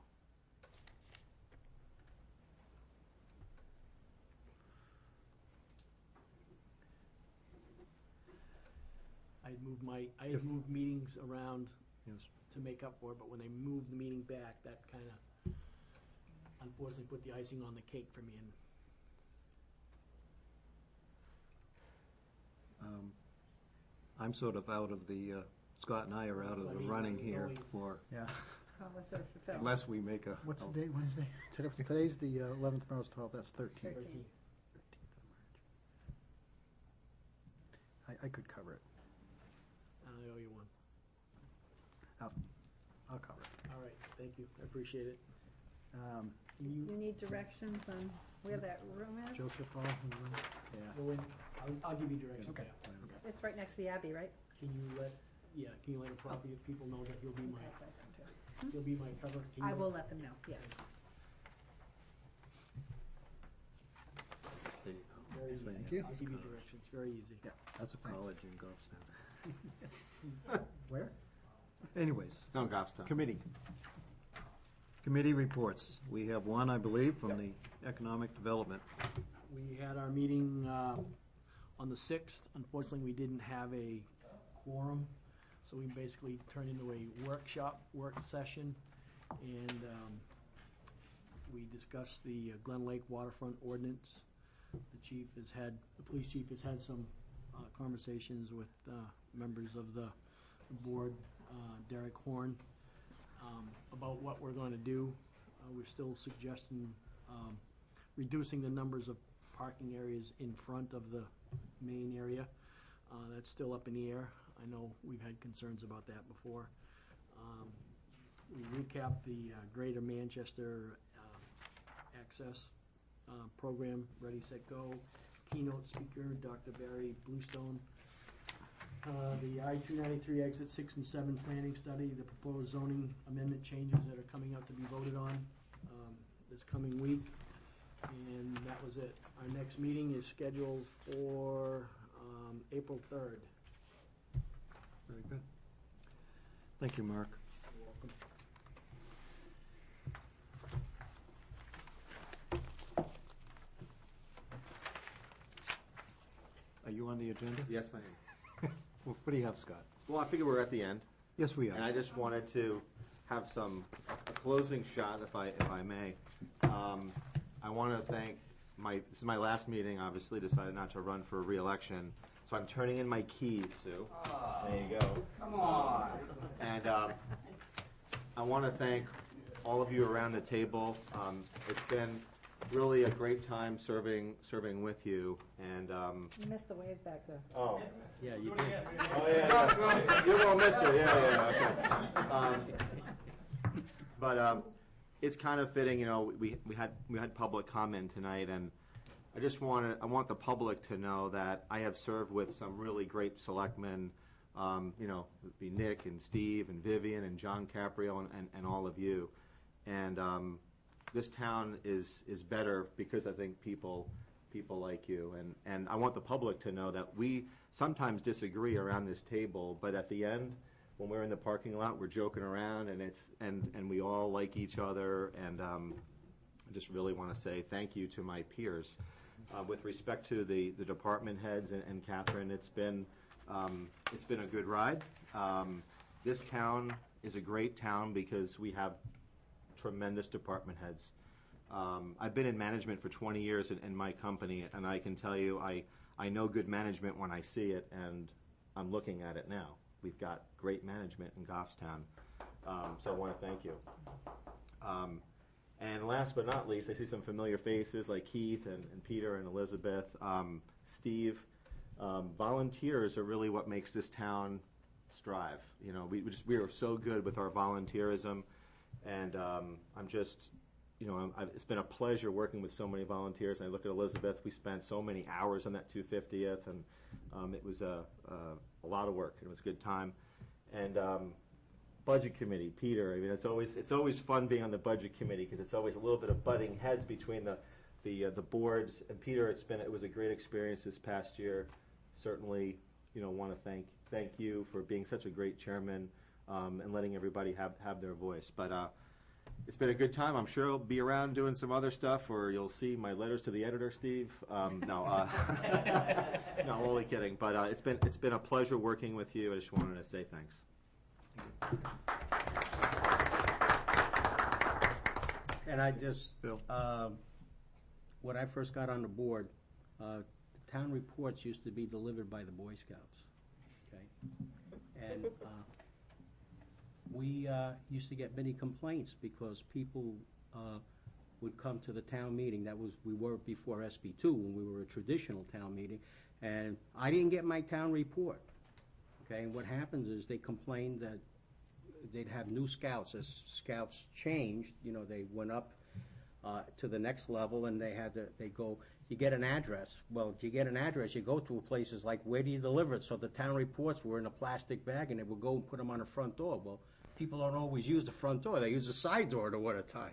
I had moved meetings around Yes. to make up for it, but when they moved the meeting back, that kind of unfortunately put the icing on the cake for me. And I'm sort of out of the, Scott and I are out of the running here for, Yeah. Oh, let's sort of fulfill. unless we make a. What's the date, Wednesday? Today's the 11th, tomorrow's 12th, that's 13th. 13th. I could cover it. I owe you one. I'll cover it. All right, thank you. I appreciate it. You need directions on where that room is? Joseph Hall, yeah. Go in. I'll give you directions. Okay. Yeah. It's right next to the Abbey, right? Can you let the property people know that you'll be my cover? Can you I will let them know, yes. There you go. Very easy. Thank you. I'll give you directions, very easy. Yeah. That's a college in Goffstown. Where? Anyways, No, Goffstown. committee. Committee reports. We have one, I believe, from the Economic Development. We had our meeting on the 6th. Unfortunately, we didn't have a quorum, so we basically turned into a work session, and we discussed the Glen Lake waterfront ordinance. the police chief has had some conversations with members of the board, Derek Horn, about what we're going to do. We're still suggesting reducing the numbers of parking areas in front of the main area. That's still up in the air. I know we've had concerns about that before. We recapped the Greater Manchester Access Program, Ready, Set, Go. Keynote speaker, Dr. Barry Bluestone. The I-293 Exit 6 and 7 planning study, the proposed zoning amendment changes that are coming out to be voted on this coming week. And that was it. Our next meeting is scheduled for April 3rd. Very good. Thank you, Mark. You're welcome. Are you on the agenda? Yes, I am. What do you have, Scott? Well, I figure we're at the end, Yes, we are. and I just wanted to have a closing shot, if I may. I want to thank this is my last meeting, obviously, decided not to run for re-election, so I'm turning in my keys, Sue. There you go. Come on. And I want to thank all of you around the table. It's been really a great time serving with you, and You missed the wave back there. oh. Yeah, you did. Oh, yeah. You won't miss it, yeah, okay. But it's kind of fitting, we had public comment tonight, and I want the public to know that I have served with some really great selectmen, it'd be Nick and Steve and Vivian and John Caprio and all of you. And this town is better because I think people like you. And I want the public to know that we sometimes disagree around this table, but at the end, when we're in the parking lot, we're joking around, and we all like each other. And I just really want to say thank you to my peers. With respect to the department heads and Catherine, it's been a good ride. This town is a great town because we have tremendous department heads. I've been in management for 20 years in my company, and I can tell you I know good management when I see it, and I'm looking at it now. We've got great management in Goffstown, so I want to thank you. And last but not least, I see some familiar faces like Keith and Peter and Elizabeth, Steve. Volunteers are really what makes this town strive. We are so good with our volunteerism, and I'm just, it's been a pleasure working with so many volunteers. And I look at Elizabeth. We spent so many hours on that 250th, and it was a lot of work. It was a good time, and. Budget committee, Peter. I mean, it's always fun being on the budget committee because it's always a little bit of butting heads between the boards. And Peter, it was a great experience this past year. Certainly, want to thank you for being such a great chairman and letting everybody have their voice. But it's been a good time. I'm sure I'll be around doing some other stuff, or you'll see my letters to the editor, Steve. No, only kidding. But it's been a pleasure working with you. I just wanted to say thanks. And I just, Bill. when I first got on the board, the town reports used to be delivered by the Boy Scouts, okay? And we used to get many complaints because people would come to the town meeting. We were before SB2 when we were a traditional town meeting, and I didn't get my town report. Okay, and what happens is they complained that they'd have new scouts. As scouts changed, they went up to the next level, and they go, you get an address. Well, you get an address, you go to places like, where do you deliver it? So the town reports were in a plastic bag, and they would go and put them on the front door. Well, people don't always use the front door. They use the side door at one time.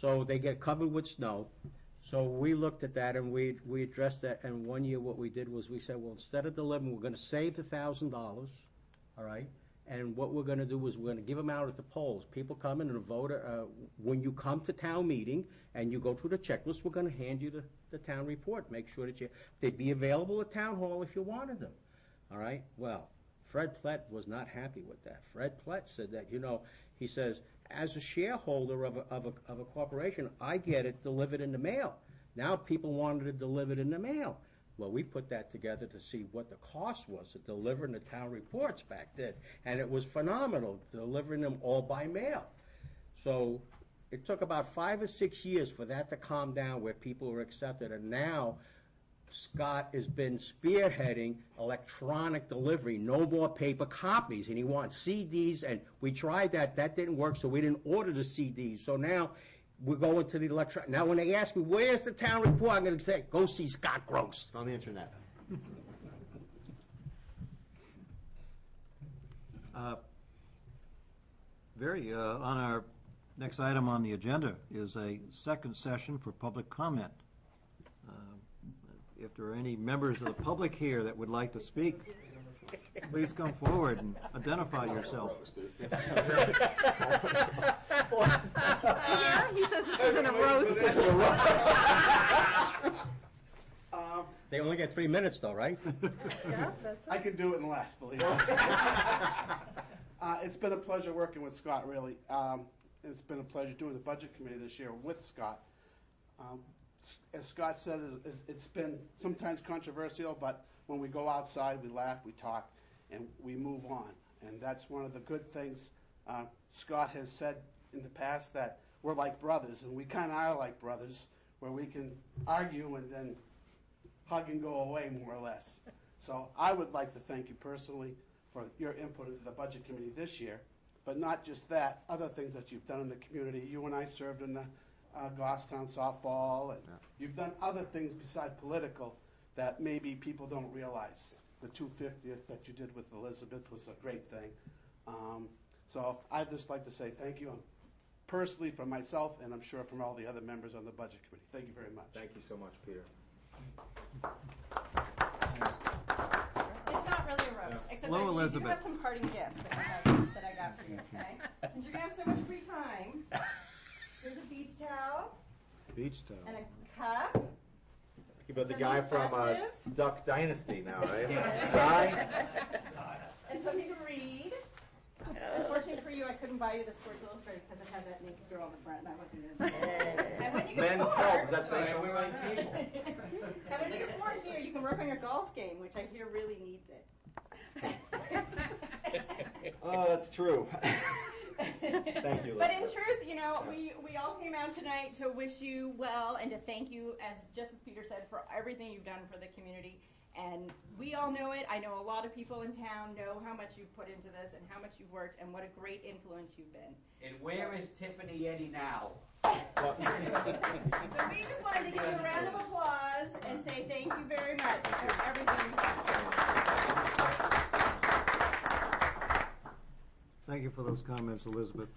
So they get covered with snow. So we looked at that, and we addressed that, and one year what we did was we said, well, instead of delivering, we're going to save the $1,000, all right? And what we're going to do is we're going to give them out at the polls. People come in and vote. When you come to town meeting and you go through the checklist, we're going to hand you the town report. Make sure that they'd be available at town hall if you wanted them, all right? Well, Fred Plett was not happy with that. Fred Plett said that, he says, as a shareholder of a corporation, I get it delivered in the mail. Now people wanted it delivered in the mail. Well, we put that together to see what the cost was of delivering the town reports back then, and it was phenomenal, delivering them all by mail. So it took about 5 or 6 years for that to calm down where people were accepted, and now Scott has been spearheading electronic delivery, no more paper copies, and he wants CDs, and we tried that didn't work, so we didn't order the CDs. So now we're going to the electronic. Now when they ask me, where's the town report, I'm going to say, go see Scott Gross. It's on the internet. On our next item on the agenda is a second session for public comment. If there are any members of the public here that would like to speak, please come forward and identify yourself. Yeah, he says this isn't a roast. They only get 3 minutes though, right? Yeah, that's I right. can do it in less, believe me. It's been a pleasure working with Scott, really. It's been a pleasure doing the budget committee this year with Scott. As Scott said, it's been sometimes controversial, but when we go outside, we laugh, we talk, and we move on. And that's one of the good things. Scott has said in the past that we're like brothers, and we kind of are like brothers, where we can argue and then hug and go away, more or less. So I would like to thank you personally for your input into the budget committee this year, but not just that, other things that you've done in the community. You and I served in the Goffstown softball, and you've done other things besides political that maybe people don't realize. The 250th that you did with Elizabeth was a great thing. So I'd just like to say thank you personally from myself, and I'm sure from all the other members on the budget committee. Thank you very much. Thank you so much, Peter. It's not really a roast, except Hello, that you do Elizabeth. have some parting gifts that I got for you, okay? Since you're gonna have so much free time, here's a beach towel Beach towel. and a cup. But the Something guy from festive? Duck Dynasty now, right? Yes. Cy? And something to read. Unfortunately for you, I couldn't buy you the Sports Illustrated because it had that naked girl on the front, and I wasn't in it. And when you get Men's bored, Health, does that say something? and when you get bored here, you can work on your golf game, which I hear really needs it. Oh, that's true. Thank you, But in Elizabeth. truth, we all came out tonight to wish you well and to thank you, just as Peter said, for everything you've done for the community. And we all know it. I know a lot of people in town know how much you've put into this and how much you've worked and what a great influence you've been. And where is Tiffany Eddy now? So we just wanted to give you a round of applause and say thank you very much for everything you've done. Thank you for those comments, Elizabeth.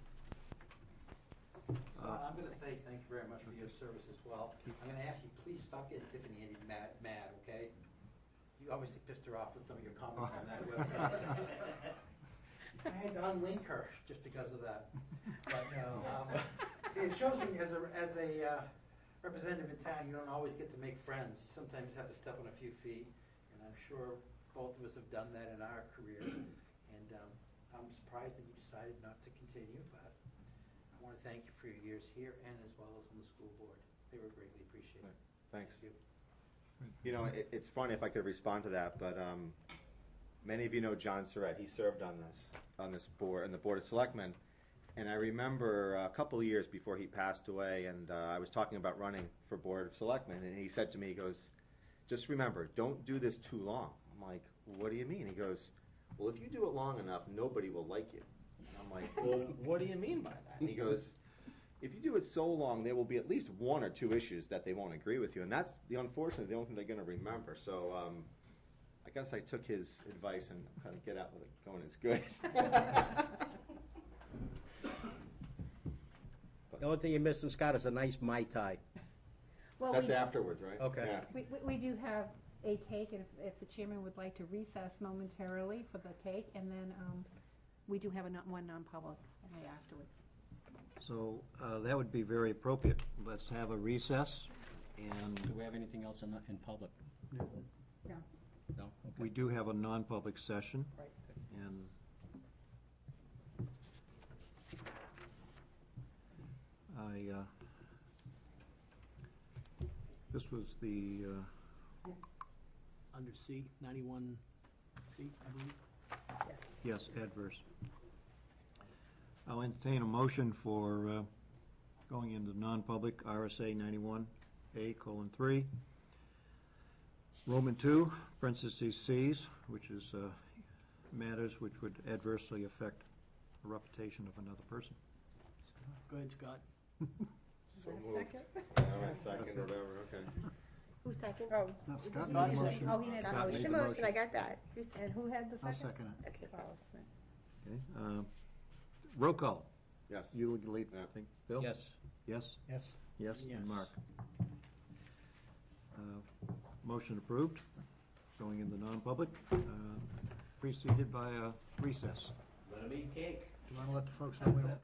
I'm going to say thank you very much for your service as well. I'm going to ask you, please stop getting Tiffany Eddy mad, okay? You obviously pissed her off with some of your comments on that website. I had to unlink her just because of that. But see, it shows me as a representative in town, you don't always get to make friends. You sometimes have to step on a few feet, and I'm sure both of us have done that in our careers. And I'm surprised that you decided not to continue, but I want to thank you for your years here and as well as on the school board. They were greatly appreciated. Thanks. Thank you. You know, it's funny if I could respond to that, but many of you know John Surratt. He served on this board, on the Board of Selectmen, and I remember a couple of years before he passed away, and I was talking about running for Board of Selectmen, and he said to me, he goes, just remember, don't do this too long. I'm like, what do you mean? He goes, well, if you do it long enough, nobody will like you. And I'm like, well, what do you mean by that? And he goes, if you do it so long, there will be at least 1 or 2 issues that they won't agree with you, and that's unfortunately the only thing they're going to remember. So I guess I took his advice and kind of get out with it going as good. The only thing you're missing, Scott, is a nice Mai Tai. Well, That's we, afterwards, right? Okay. Yeah. we do have a cake, and if the chairman would like to recess momentarily for the cake, and then we do have one non-public afterwards. So that would be very appropriate. Let's have a recess, and Do we have anything else in public? No. No? Okay. we do have a non-public session. Right. And This was the, Under C, 91C, I believe. yes, adverse. I'll entertain a motion for going into non-public, RSA 91A:3, Roman 2, parentheses Cs, which is matters which would adversely affect the reputation of another person. Go ahead, Scott. So moved. Second? Second, or whatever, okay. Who second? Oh, Now, Scott He made a did. motion. Oh, he made a I Scott made made the the motion, motion. I got that. And who had the I'll second? second it. Okay. Carl, second. Okay, roll call. Yes. You lead, Yeah. I think, Bill? Yes. Yes? Yes. Yes, Yes. and Mark. Motion approved, going into non-public, preceded by a recess. Let 'em eat cake. Do you want to let the folks know we don't